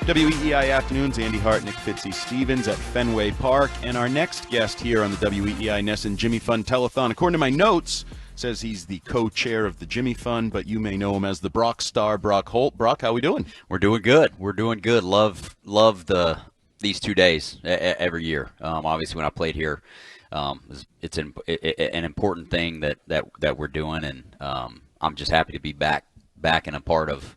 WEEI Afternoons, Andy Hart, Nick Fitzy-Stevens at Fenway Park. And our next guest here on the WEEI NESN Jimmy Fund Telethon, according to my notes, says he's the co-chair of the Jimmy Fund, but you may know him as the Brock star, Brock Holt. Brock, how we doing? We're doing good. We're doing good. Love these 2 days every year. Obviously, when I played here, it's an important thing that we're doing, and I'm just happy to be back and a part of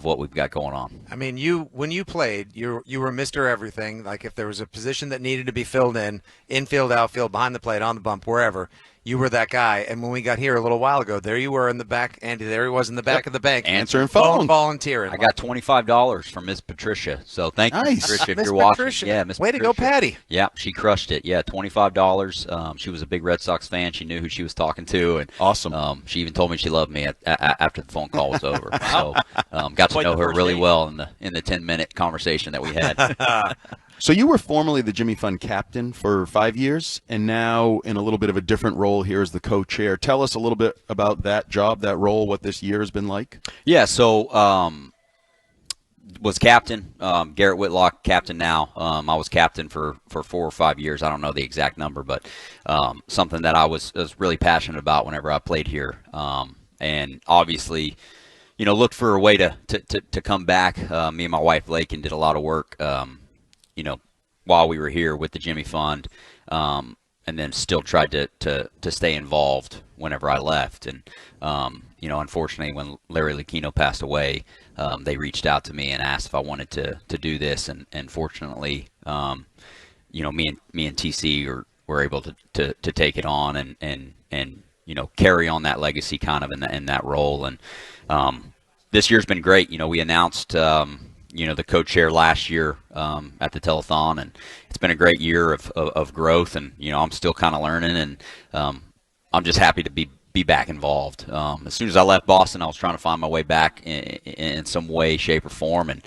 what we've got going on. I mean, when you played, you were Mr. Everything. Like if there was a position that needed to be filled in, infield, outfield, behind the plate, on the bump, wherever, you were that guy. And when we got here a little while ago, there you were in the back, Andy. There he was in the back of the bank, answering phone, volunteering. I got $25 from Miss Patricia, so thank you, Patricia, if Miss you're watching. Patricia. Yeah, Miss Way Patricia. to go, Patty. Yeah, she crushed it. Yeah, $25. She was a big Red Sox fan. She knew who she was talking to, and awesome. She even told me she loved me after the phone call was over. So got to know her really well in the 10-minute conversation that we had. So you were formerly the Jimmy Fund captain for 5 years, and now in a little bit of a different role here as the co-chair. Tell us a little bit about that job, that role, what this year has been like. Yeah, so was captain. Garrett Whitlock, captain now. I was captain for 4 or 5 years. I don't know the exact number, but something that I was really passionate about whenever I played here. And obviously, looked for a way to come back. Me and my wife, Lakin, did a lot of work while we were here with the Jimmy Fund, and then still tried to stay involved whenever I left. And, unfortunately, when Larry Lucchino passed away, they reached out to me and asked if I wanted to do this. And fortunately, me and TC were able to take it on and carry on that legacy kind of in that role. And this year's been great. We announced the co-chair last year at the telethon, and it's been a great year of growth. And I'm still kind of learning, and I'm just happy to be back involved. As soon as I left Boston, I was trying to find my way back in some way, shape, or form, and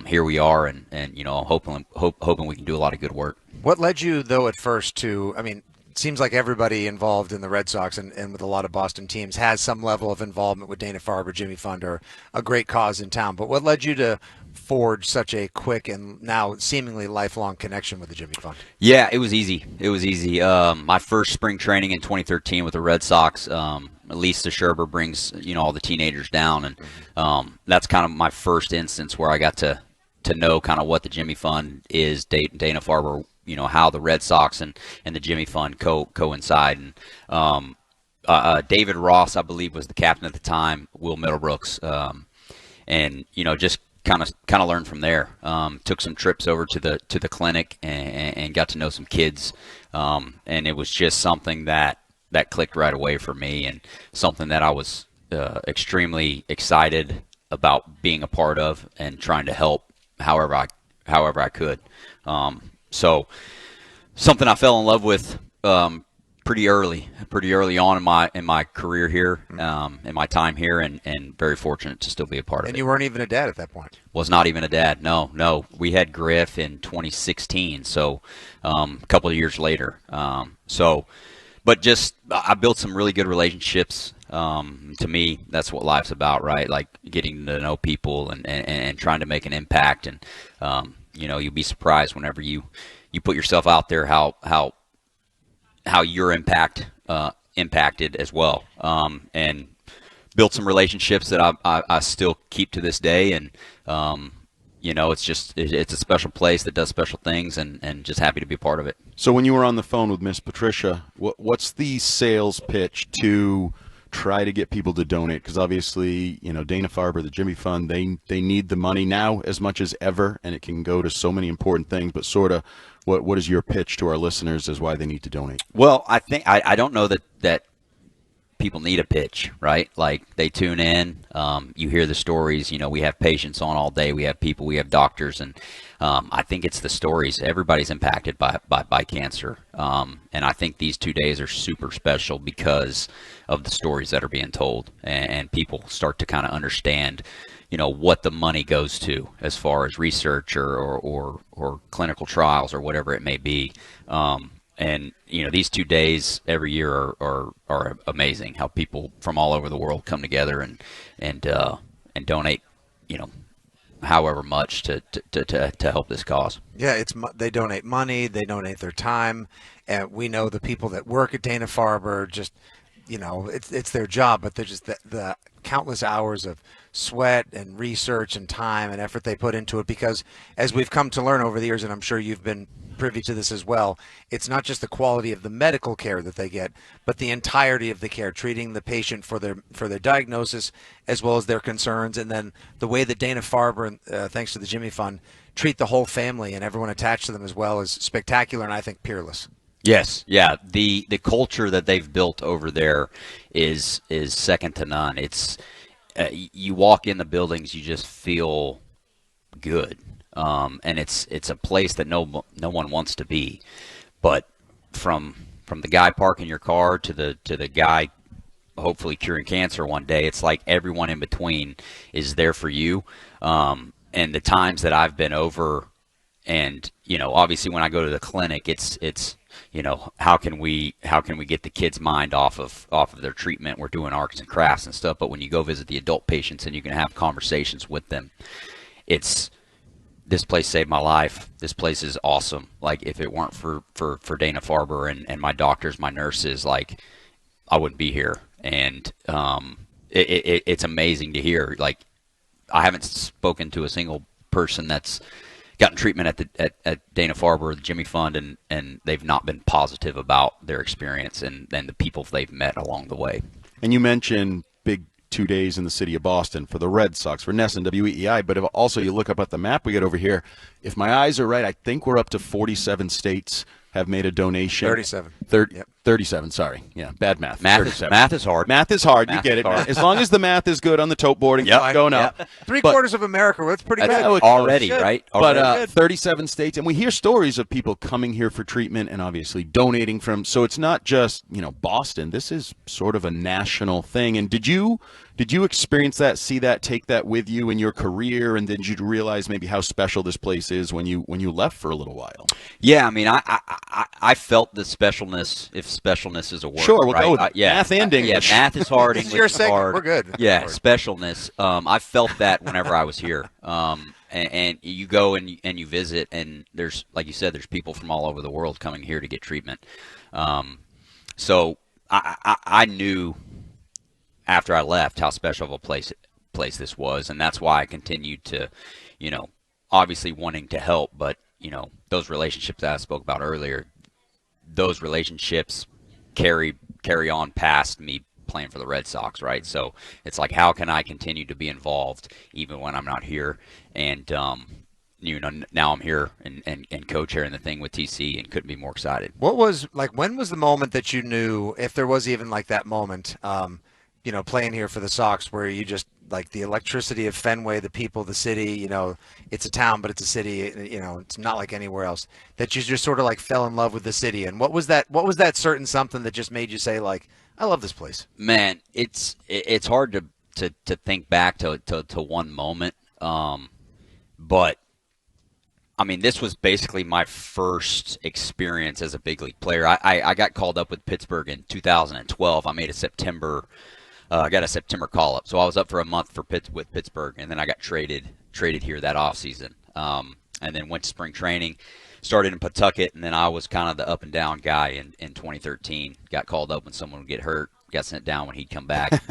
here we are. And hoping we can do a lot of good work. What led you, though, at first to? I mean, it seems like everybody involved in the Red Sox and with a lot of Boston teams has some level of involvement with Dana-Farber, Jimmy Fund, or a great cause in town. But what led you to forge such a quick and now seemingly lifelong connection with the Jimmy Fund? Yeah, it was easy. My first spring training in 2013 with the Red Sox, Lisa Scherber brings all the teenagers down, and that's kind of my first instance where I got to know kind of what the Jimmy Fund is, Dana-Farber, how the Red Sox and the Jimmy Fund coincide. And David Ross, I believe, was the captain at the time, Will Middlebrooks, and just kind of learned from there. Took some trips over to the clinic and got to know some kids, and it was just something that clicked right away for me, and something that I was extremely excited about being a part of and trying to help however I could. So something I fell in love with pretty early on in my career here, in my time here, and very fortunate to still be a part of it. And you weren't even a dad at that point. Was not even a dad. No. We had Griff in 2016, so a couple of years later. But just I built some really good relationships. To me, that's what life's about, right? Like getting to know people and trying to make an impact. And you'll be surprised whenever you put yourself out there how you're impacted as well. And built some relationships that I still keep to this day. And it's a special place that does special things, and just happy to be a part of it. So when you were on the phone with Miss Patricia, what's the sales pitch to try to get people to donate? Because obviously, Dana-Farber, the Jimmy Fund, they need the money now as much as ever, and it can go to so many important things. But sort of, what is your pitch to our listeners as why they need to donate? Well, I think I don't know that people need a pitch, right? Like they tune in, you hear the stories. We have patients on all day. We have people, we have doctors, and I think it's the stories. Everybody's impacted by cancer, and I think these 2 days are super special because of the stories that are being told, and people start to kind of understand, what the money goes to as far as research or clinical trials or whatever it may be. And these 2 days every year are amazing. How people from all over the world come together and donate however much to help this cause. Yeah, they donate money, they donate their time, and we know the people that work at Dana-Farber just, it's their job, but they're just the countless hours of sweat and research and time and effort they put into it, because as we've come to learn over the years, and I'm sure you've been privy to this as well, it's not just the quality of the medical care that they get, but the entirety of the care, treating the patient for their diagnosis as well as their concerns, and then the way that Dana-Farber, thanks to the Jimmy Fund, treat the whole family and everyone attached to them as well is spectacular, and I think peerless. Yes, yeah. The culture that they've built over there is second to none. It's you walk in the buildings, you just feel good, and it's a place that no one wants to be. But from the guy parking your car to the guy hopefully curing cancer one day, it's like everyone in between is there for you. And the times that I've been over, and obviously when I go to the clinic, it's how can we get the kids' mind off of their treatment? We're doing arts and crafts and stuff, but when you go visit the adult patients and you can have conversations with them, this place saved my life. This place is awesome. Like, if it weren't for Dana-Farber and my doctors, my nurses, like, I wouldn't be here. And it's amazing to hear. Like, I haven't spoken to a single person that's gotten treatment at Dana-Farber or the Jimmy Fund, and they've not been positive about their experience and the people they've met along the way. And you mentioned big 2 days in the city of Boston for the Red Sox, for NESN, WEEI, but if also you look up at the map we get over here, if my eyes are right, I think we're up to 47 states have made a donation. 37. 37, sorry. Yeah, bad math. Math is hard. Math is hard. You get it. As long as the math is good on the tote board and keeps going up. Three-quarters of America, well, that's pretty good. Already, right? But 37 states, and we hear stories of people coming here for treatment and obviously donating from, so it's not just, Boston. This is sort of a national thing. And did you experience that, see that, take that with you in your career, and did you realize maybe how special this place is when you left for a little while? Yeah, I mean, I felt the specialness, if specialness is a word. Sure, we'll right? go with math and English. Yeah, math is hard, English is hard. We're good. Yeah, specialness. I felt that whenever I was here. And you go and you visit, and there's, like you said, there's people from all over the world coming here to get treatment. So I knew after I left how special of a place this was, and that's why I continued to, obviously wanting to help, but those relationships that I spoke about earlier, those relationships carry on past me playing for the Red Sox, right? So it's like, how can I continue to be involved even when I'm not here? And now I'm here and co-chairing the thing with TC, and couldn't be more excited. When was the moment that you knew, if there was even like that moment, playing here for the Sox, where you just, like, the electricity of Fenway, the people, the city, it's a town, but it's a city, it's not like anywhere else, that you just sort of like fell in love with the city? And what was that certain something that just made you say, like, I love this place? Man, it's hard to think back to one moment. But I mean, this was basically my first experience as a big league player. I got called up with Pittsburgh in 2012. I made a September I got a September call-up. So I was up for a month with Pittsburgh, and then I got traded here that offseason. And then went to spring training, started in Pawtucket, and then I was kind of the up-and-down guy in 2013. Got called up when someone would get hurt, got sent down when he'd come back.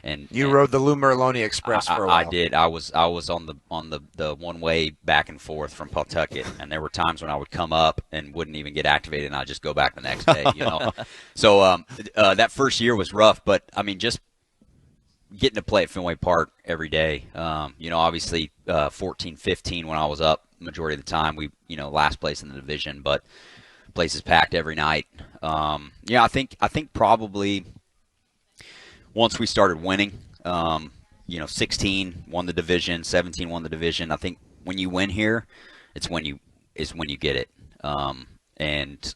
And you rode the Lou Merloni Express for a while. I did. I was on the one-way back and forth from Pawtucket, and there were times when I would come up and wouldn't even get activated, and I'd just go back the next day. So that first year was rough, but I mean, just getting to play at Fenway Park every day. Obviously 14, 15 when I was up, majority of the time we last place in the division, but place is packed every night. I think probably once we started winning, 16 won the division, 17 won the division. I think when you win here, it's when you get it. And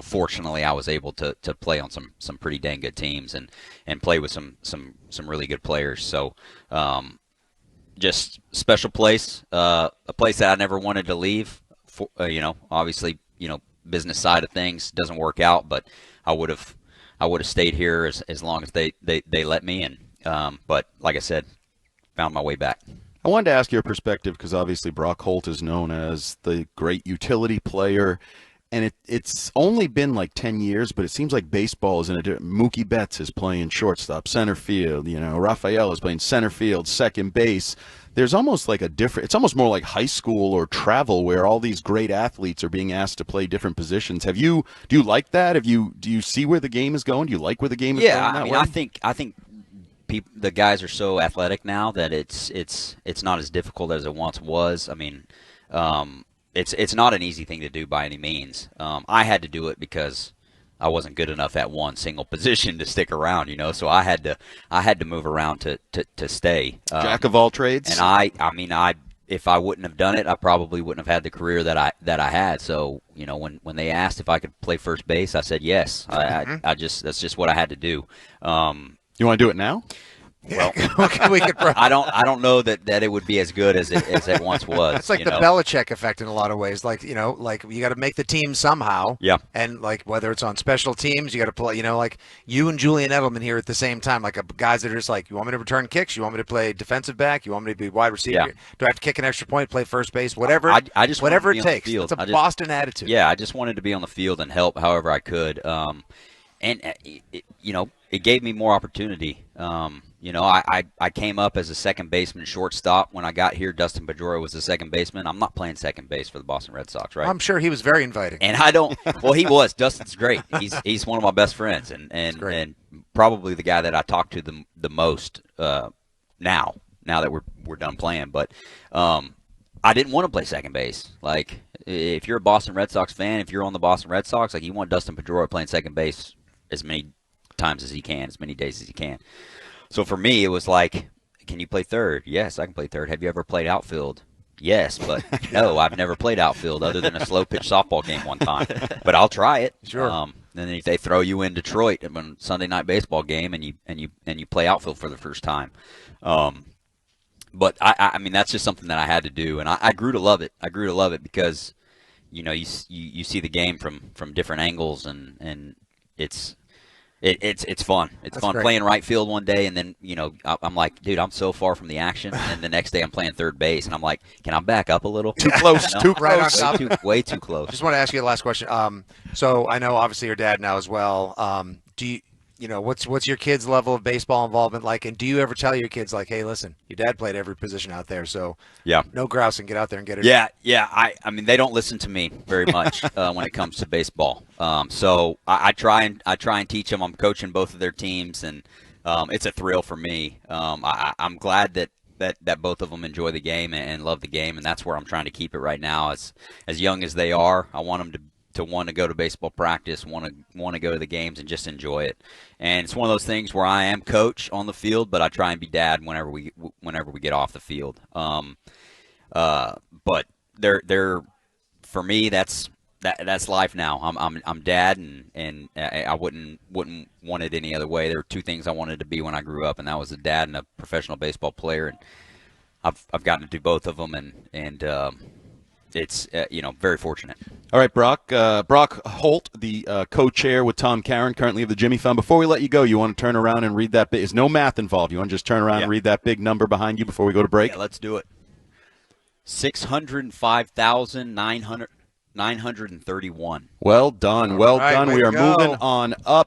fortunately, I was able to play on some pretty dang good teams and play with some really good players. So just special place, a place that I never wanted to leave. Obviously, business side of things doesn't work out, but I would have stayed here as long as they let me. And but like I said, found my way back. I wanted to ask your perspective because obviously Brock Holt is known as the great utility player. And it's only been like 10 years, but it seems like baseball is in a different. Mookie Betts is playing shortstop, center field. Rafael is playing center field, second base. There's almost like it's almost more like high school or travel where all these great athletes are being asked to play different positions. Do you like that? Do you see where the game is going? Do you like where the game is going? Yeah, I mean, I think the guys are so athletic now that it's not as difficult as it once was. I mean, it's not an easy thing to do by any means. I had to do it because I wasn't good enough at one single position to stick around, so I had to move around to stay. Jack of all trades. And I if I wouldn't have done it, I probably wouldn't have had the career that I had. So, when they asked if I could play first base, I said yes. That's just what I had to do. You want to do it now? Well, I don't know that it would be as good as it once was. It's like the Belichick effect in a lot of ways. Like you got to make the team somehow. Yeah. And like whether it's on special teams, you got to play. Like you and Julian Edelman here at the same time. Like guys that are just like, you want me to return kicks? You want me to play defensive back? You want me to be wide receiver? Yeah. Do I have to kick an extra point? Play first base? Whatever. I just whatever it it takes. It's a Boston attitude. Yeah, I just wanted to be on the field and help however I could. It gave me more opportunity. I came up as a second baseman, shortstop. When I got here, Dustin Pedroia was the second baseman. I'm not playing second base for the Boston Red Sox, right? I'm sure he was very inviting. And I don't. Well, he was. Dustin's great. He's one of my best friends, and probably the guy that I talk to the most now that we're done playing. But I didn't want to play second base. Like, if you're a Boston Red Sox fan, if you're on the Boston Red Sox, like, you want Dustin Pedroia playing second base as many times as he can, as many days as he can. So for me, it was like, can you play third? Yes, I can play third. Have you ever played outfield? Yes, but no, I've never played outfield other than a slow pitch softball game one time. But I'll try it. Sure. And then if they throw you in Detroit on a Sunday night baseball game and you play outfield for the first time. But I mean, that's just something that I had to do, and I grew to love it. I grew to love it because you see the game from different angles, and it's fun. It's That's fun great. playing right field one day, and then I'm like, dude, I'm so far from the action, and the next day I'm playing third base, and I'm like, can I back up a little? Too close. Too Right on close. top. Way too close. Just want to ask you the last question. So I know obviously your dad now as well. Do you what's your kids' level of baseball involvement like? And do you ever tell your kids like, hey, listen, your dad played every position out there, so Yeah. no grousing, get out there and get it. Yeah. I mean, they don't listen to me very much when it comes to baseball. So I try and teach them. I'm coaching both of their teams, and it's a thrill for me. I'm glad that both of them enjoy the game and love the game, and that's where I'm trying to keep it right now. As young as they are, I want them to want to go to baseball practice, want to go to the games and just enjoy it. And it's one of those things where I am coach on the field, but I try and be dad whenever we get off the field. But they're for me, that's life now. I'm dad, and I wouldn't want it any other way. There were two things I wanted to be when I grew up, and that was a dad and a professional baseball player. And I've gotten to do both of them, and it's very fortunate. All right, Brock Holt, the co-chair with Tom Caron, currently of the Jimmy Fund. Before we let you go, you want to turn around and read that big. There's no math involved. You want to just turn around and read that big number behind you before we go to break? Yeah, let's do it. 605,931. Well done. Well right, done. way We to are go. moving on up.